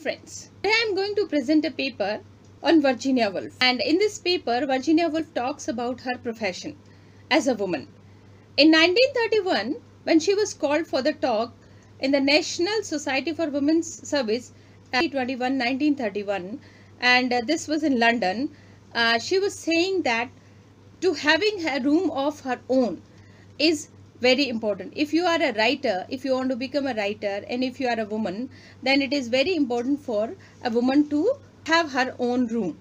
friends, today I am going to present a paper on Virginia Woolf, and in this paper Virginia Woolf talks about her profession as a woman. In 1931, when she was called for the talk in the National Society for Women's Service, 1931, and this was in London, she was saying that to having a room of her own is very important. If you are a writer, if you want to become a writer, and if you are a woman, then it is very important for a woman to have her own room.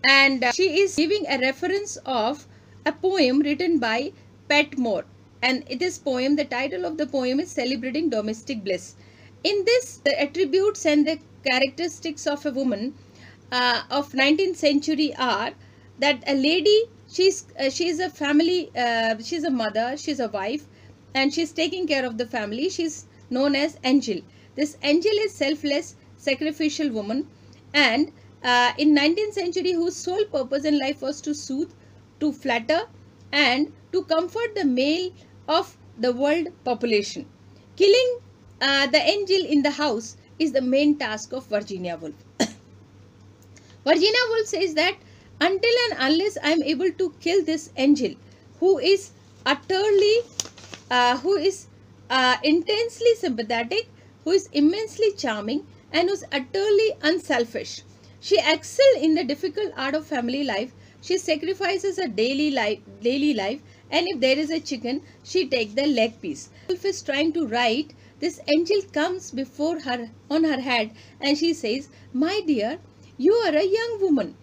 And she is giving a reference of a poem written by Petmore, and this poem, the title of the poem is Celebrating Domestic Bliss. In this, the attributes and the characteristics of a woman of 19th century are that a lady, she's a family, she's a mother, she's a wife, and she's taking care of the family. She's known as angel. This angel is selfless, sacrificial woman, and in 19th century, whose sole purpose in life was to soothe, to flatter, and to comfort the male of the world population. Killing the angel in the house is the main task of Virginia Woolf. Virginia Woolf says that until and unless I am able to kill this angel, who is utterly, intensely sympathetic, who is immensely charming, and who is utterly unselfish, she excels in the difficult art of family life. She sacrifices her daily life, and if there is a chicken, she takes the leg piece. Woolf is trying to write. This angel comes before her on her head, and she says, "My dear, you are a young woman.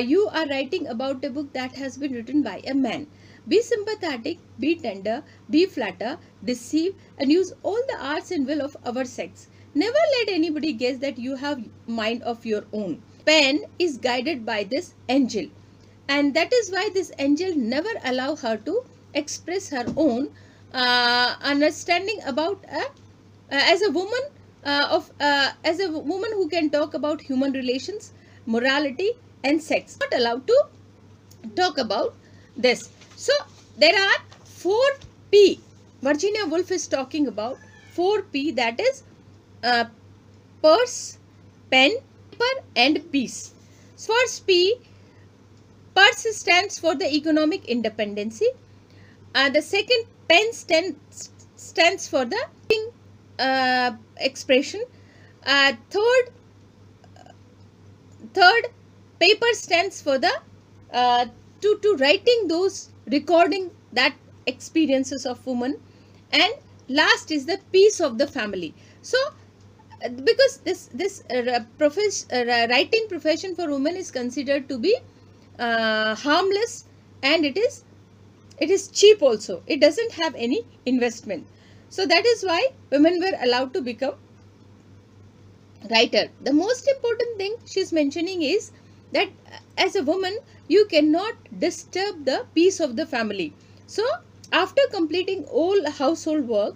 You are writing about a book that has been written by a man. Be sympathetic, be tender, be flatter, deceive, and use all the arts and will of our sex. Never let anybody guess that you have mind of your own." Pen is guided by this angel, and that is why this angel never allow her to express her own understanding about as a woman who can talk about human relations, morality, and sex. Not allowed to talk about this. So there are 4P. Virginia Woolf is talking about 4P, that is purse, pen, paper, and peace. First P, purse stands for the economic independency. The second, pen stands for the expression. Third, paper stands for the to writing those, recording that experiences of woman, and last is the peace of the family. So because this writing profession for women is considered to be harmless, and it is cheap also. It doesn't have any investment. So that is why women were allowed to become writer. The most important thing she's mentioning is that as a woman, you cannot disturb the peace of the family. So after completing all household work,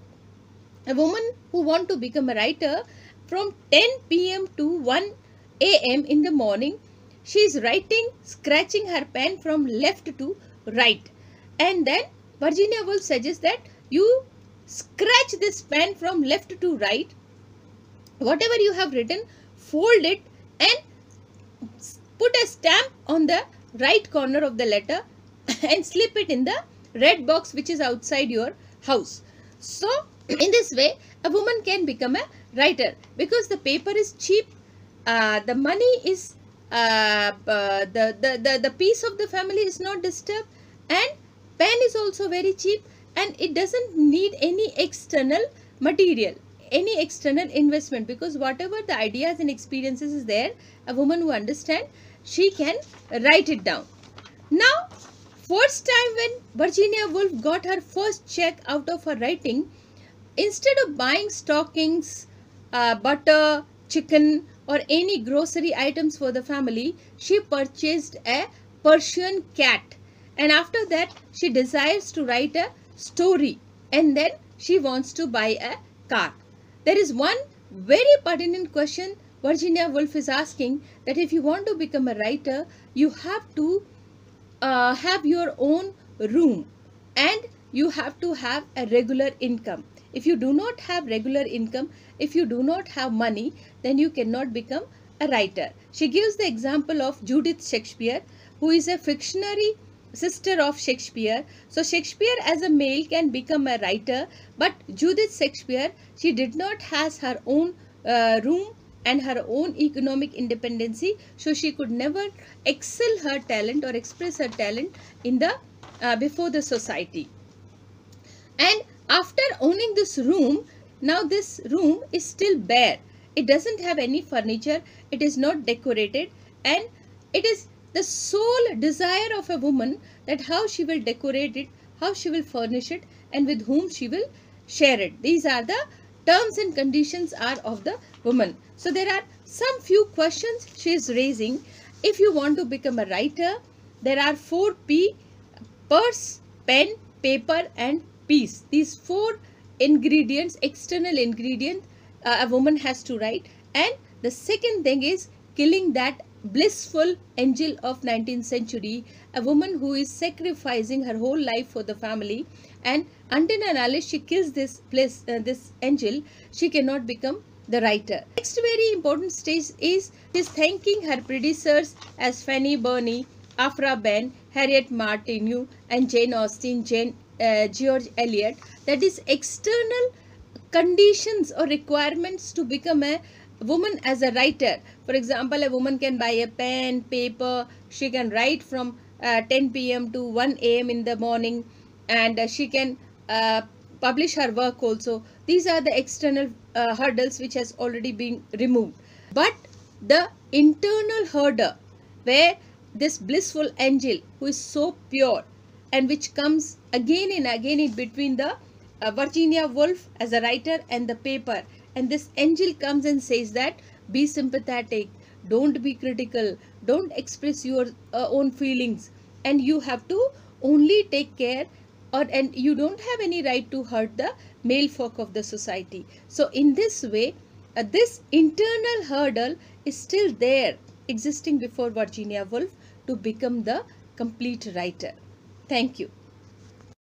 a woman who want to become a writer, from 10 p.m. to 1 a.m. in the morning, she is writing, scratching her pen from left to right. And then Virginia Woolf suggests that you scratch this pen from left to right. Whatever you have written, fold it and put a stamp on the right corner of the letter and slip it in the red box which is outside your house. So in this way, a woman can become a writer, because the paper is cheap, the money is the peace of the family is not disturbed, and pen is also very cheap, and it doesn't need any external material, any external investment, because whatever the ideas and experiences is there, a woman who understands, she can write it down. Now, first time when Virginia Woolf got her first check out of her writing, instead of buying stockings, butter, chicken, or any grocery items for the family, she purchased a Persian cat. And after that, she desires to write a story, and then she wants to buy a car. There is one very pertinent question Virginia Woolf is asking, that if you want to become a writer, you have to have your own room, and you have to have a regular income. If you do not have regular income, if you do not have money, then you cannot become a writer. She gives the example of Judith Shakespeare, who is a fictionary sister of Shakespeare. So Shakespeare as a male can become a writer, but Judith Shakespeare, she did not has her own room and her own economic independency, so she could never excel her talent or express her talent in the before the society. And after owning this room, now this room is still bare. It doesn't have any furniture, it is not decorated, and it is the sole desire of a woman that how she will decorate it, how she will furnish it, and with whom she will share it. These are the terms and conditions are of the woman. So there are some few questions she is raising. If you want to become a writer, there are 4 P: purse, pen, paper and peace. These 4 ingredients, external ingredients, a woman has to write. And the second thing is killing that blissful angel of 19th century, a woman who is sacrificing her whole life for the family, and until and unless she kills this angel, she cannot become the writer. Next very important stage is she's thanking her predecessors as Fanny Burney, Aphra Behn, Harriet Martineau and Jane Austen, George Eliot. That is external conditions or requirements to become a woman as a writer. For example, a woman can buy a pen, paper, she can write from 10 p.m. to 1 a.m. in the morning, and she can publish her work also. These are the external hurdles which has already been removed. But the internal hurdle, where this blissful angel who is so pure and which comes again and again in between the Virginia Woolf as a writer and the paper, and this angel comes and says that be sympathetic, don't be critical, don't express your own feelings, and you have to only take care, and you don't have any right to hurt the male folk of the society. So in this way, this internal hurdle is still there, existing before Virginia Woolf to become the complete writer. Thank you.